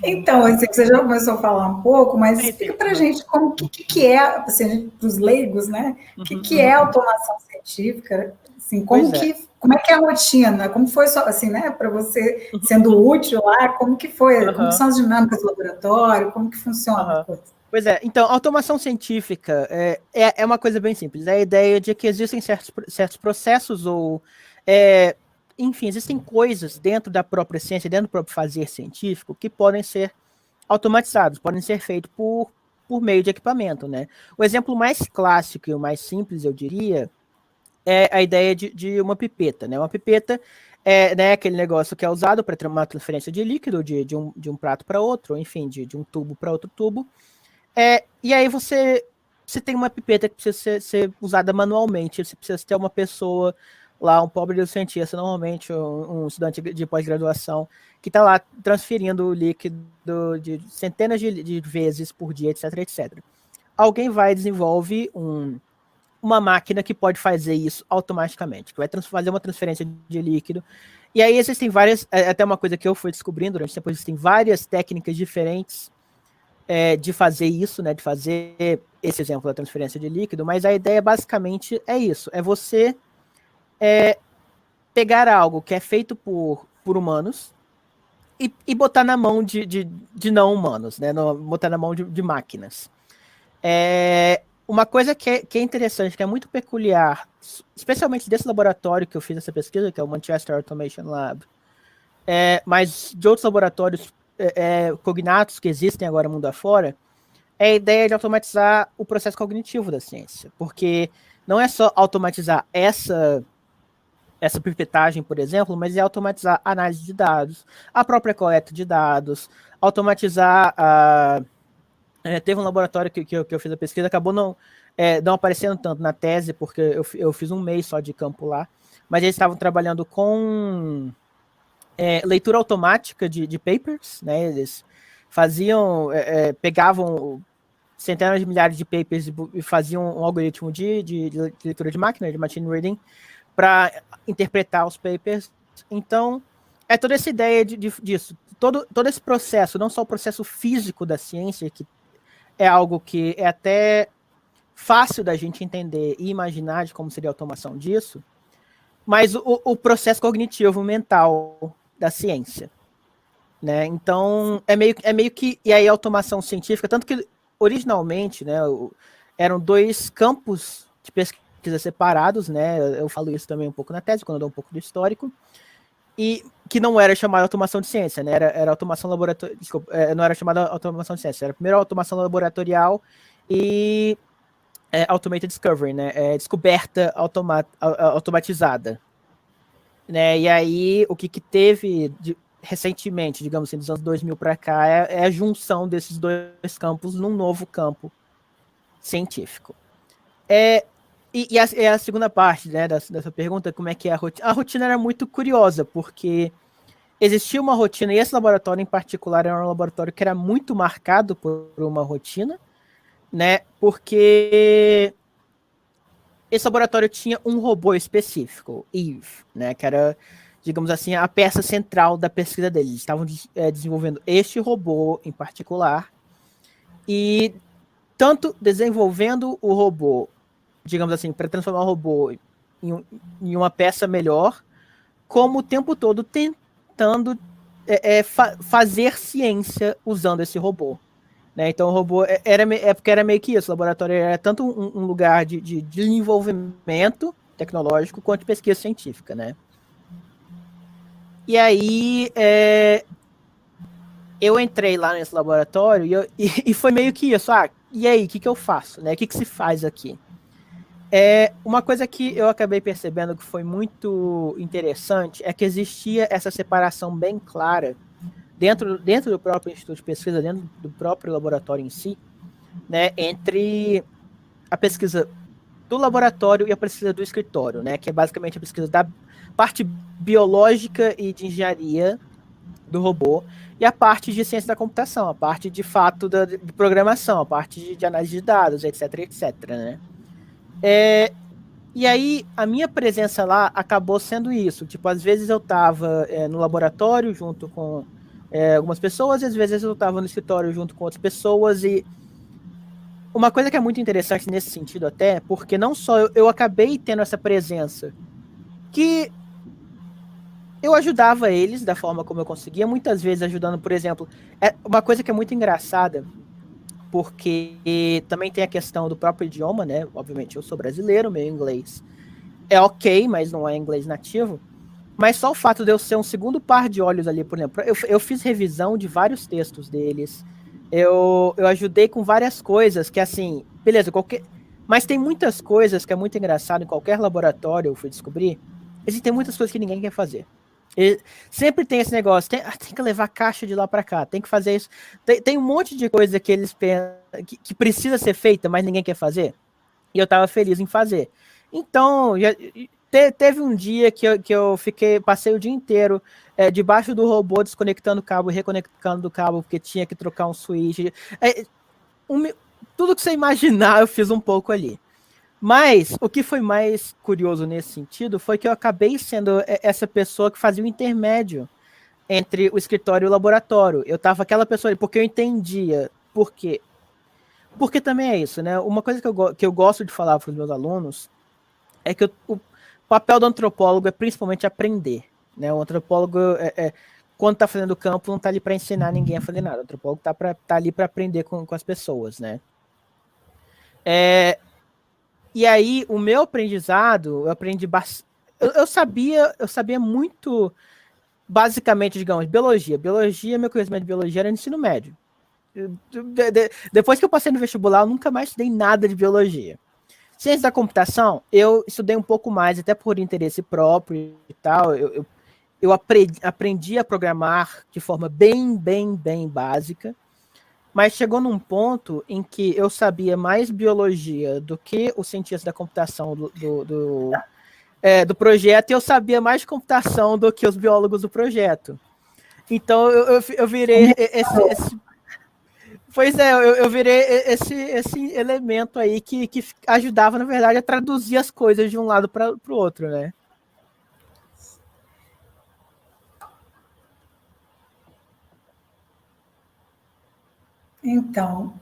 Então, eu sei que você já começou a falar um pouco, mas Sim, explica sim. para a Uhum, gente como que é, assim, para os leigos, né? uhum, Que é uhum. automação científica? Assim, Pois é. como é que é a rotina? Como foi só, assim, né? Para você Uhum, sendo uhum. útil lá, como que foi? Como que Aham, são as dinâmicas do laboratório? Como que funciona a aham. coisa? Pois é, então, automação científica é uma coisa bem simples. É a ideia de que existem certos processos ou, é, enfim, existem coisas dentro da própria ciência, dentro do próprio fazer científico, que podem ser automatizados, podem ser feitos por meio de equipamento, né? O exemplo mais clássico e o mais simples, eu diria, é a ideia de uma pipeta, né? Uma pipeta é, né, aquele negócio que é usado para uma transferência de líquido de um prato para outro, enfim, de um tubo para outro tubo. E aí você tem uma pipeta que precisa ser usada manualmente, você precisa ter uma pessoa lá, um pobre cientista, normalmente um estudante de pós-graduação, que está lá transferindo o líquido de centenas de vezes por dia, etc, etc. Alguém vai desenvolve uma máquina que pode fazer isso automaticamente, que vai fazer uma transferência de líquido. E aí existem várias, até uma coisa que eu fui descobrindo durante o tempo, existem várias técnicas diferentes de fazer isso, né, de fazer esse exemplo da transferência de líquido, mas a ideia basicamente é isso, é você pegar algo que é feito por humanos e botar na mão de não humanos, né, botar na mão de máquinas. Uma coisa que é interessante, que é muito peculiar, especialmente desse laboratório que eu fiz essa pesquisa, que é o Manchester Automation Lab, mas de outros laboratórios cognatos que existem agora mundo afora, é a ideia de automatizar o processo cognitivo da ciência. Porque não é só automatizar essa pipetagem, por exemplo, mas é automatizar a análise de dados, a própria coleta de dados, automatizar a. Teve um laboratório que eu fiz a pesquisa, acabou não aparecendo tanto na tese, porque eu fiz um mês só de campo lá, mas eles estavam trabalhando com leitura automática de papers, né? Eles pegavam centenas de milhares de papers e faziam um algoritmo de leitura de máquina, de machine reading, para interpretar os papers. Então, é toda essa ideia disso. Todo esse processo, não só o processo físico da ciência, que é algo que é até fácil da gente entender e imaginar de como seria a automação disso, mas o processo cognitivo mental da ciência. Né? Então, é meio que. E aí, a automação científica, tanto que originalmente, né, eram dois campos de pesquisa separados, né? Eu falo isso também um pouco na tese, quando eu dou um pouco do histórico, e que não era chamada automação de ciência, né? Era automação laboratorial. Desculpa, não era chamada automação de ciência, era primeiro automação laboratorial e automated discovery, né? Descoberta automatizada. Né? E aí, o que teve recentemente, digamos assim, dos anos 2000 para cá, é a junção desses dois campos num novo campo científico. É, a segunda parte, né, dessa pergunta, como é que é a rotina? A rotina era muito curiosa, porque existia uma rotina, e esse laboratório em particular era um laboratório que era muito marcado por uma rotina, né, porque esse laboratório tinha um robô específico, Eve, né, que era, digamos assim, a peça central da pesquisa deles. Eles estavam desenvolvendo este robô em particular e tanto desenvolvendo o robô, digamos assim, para transformar o robô em uma peça melhor, como o tempo todo tentando fazer ciência usando esse robô. Né? Então o robô porque era meio que isso, o laboratório era tanto um lugar de desenvolvimento tecnológico quanto de pesquisa científica, né? E aí eu entrei lá nesse laboratório e foi meio que isso, e aí, o que eu faço? Né? O que se faz aqui? Uma coisa que eu acabei percebendo que foi muito interessante é que existia essa separação bem clara dentro do próprio instituto de pesquisa, dentro do próprio laboratório em si, né, entre a pesquisa do laboratório e a pesquisa do escritório, né, que é basicamente a pesquisa da parte biológica e de engenharia do robô e a parte de ciência da computação, a parte de fato de programação, a parte de análise de dados, etc, etc, né. E aí, a minha presença lá acabou sendo isso. Tipo, às vezes eu estava no laboratório junto com algumas pessoas, e às vezes eu estava no escritório junto com outras pessoas, e uma coisa que é muito interessante nesse sentido até, porque não só eu acabei tendo essa presença, que eu ajudava eles da forma como eu conseguia, muitas vezes ajudando, por exemplo, é uma coisa que é muito engraçada, porque também tem a questão do próprio idioma, né? Obviamente eu sou brasileiro, meu inglês é ok, mas não é inglês nativo. Mas só o fato de eu ser um segundo par de olhos ali, por exemplo, eu fiz revisão de vários textos deles, eu ajudei com várias coisas que, assim, beleza, mas tem muitas coisas que é muito engraçado em qualquer laboratório, eu fui descobrir, existem muitas coisas que ninguém quer fazer. E sempre tem esse negócio, tem que levar caixa de lá para cá, tem que fazer isso. Tem um monte de coisa que eles pensam que precisa ser feita, mas ninguém quer fazer. E eu tava feliz em fazer. Então, teve um dia que eu passei o dia inteiro debaixo do robô, desconectando o cabo e reconectando o cabo, porque tinha que trocar um switch. É, um, tudo que você imaginar, eu fiz um pouco ali. Mas o que foi mais curioso nesse sentido foi que eu acabei sendo essa pessoa que fazia o intermédio entre o escritório e o laboratório. Eu tava aquela pessoa ali, porque eu entendia por quê. Porque também é isso, né? Uma coisa que eu gosto de falar para os meus alunos é que o papel do antropólogo é principalmente aprender, né? O antropólogo, quando está fazendo campo, não está ali para ensinar ninguém a fazer nada. O antropólogo tá ali para aprender com as pessoas, né? E aí, o meu aprendizado, eu aprendi bastante. Eu sabia muito, basicamente, digamos, biologia. Meu conhecimento de biologia era no ensino médio. Depois que eu passei no vestibular, eu nunca mais estudei nada de biologia. Ciência da computação, eu estudei um pouco mais, até por interesse próprio e tal. Eu aprendi a programar de forma bem básica, mas chegou num ponto em que eu sabia mais biologia do que o cientista da computação do projeto, e eu sabia mais de computação do que os biólogos do projeto. Então eu virei esse. Pois é, eu virei esse elemento aí que ajudava, na verdade, a traduzir as coisas de um lado para o outro, né? Então,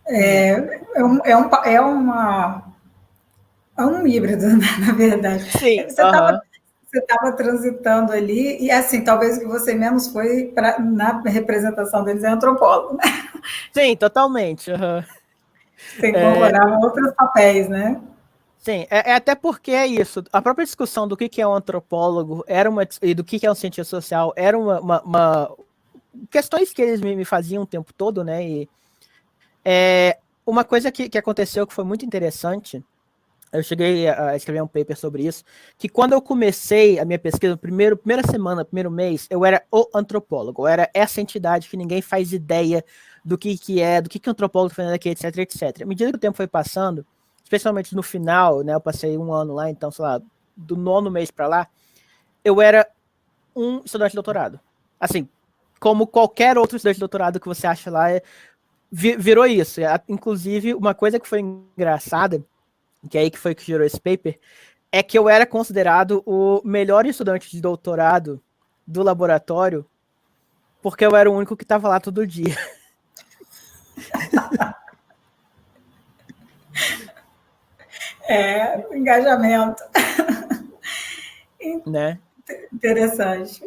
é um híbrido, né, na verdade. Sim, Você estava transitando ali, e assim, talvez o que você menos foi na representação deles é antropólogo, né? sim, totalmente. Você incorporava outros papéis, né? Sim, até porque é isso. A própria discussão do que é um antropólogo e do que é um cientista social era questões que eles me faziam o tempo todo, né? E uma coisa que aconteceu que foi muito interessante, eu cheguei a escrever um paper sobre isso, que quando eu comecei a minha pesquisa, primeira semana, primeiro mês, eu era o antropólogo, eu era essa entidade que ninguém faz ideia do que é, do que o antropólogo está fazendo aqui, etc, etc. À medida que o tempo foi passando, especialmente no final, né, eu passei um ano lá, então, sei lá, do nono mês para lá, eu era um estudante de doutorado. Assim, como qualquer outro estudante de doutorado que você acha lá, virou isso. Inclusive, uma coisa que foi engraçada, que é aí que foi que gerou esse paper, é que eu era considerado o melhor estudante de doutorado do laboratório, porque eu era o único que estava lá todo dia. Engajamento. Né? Interessante.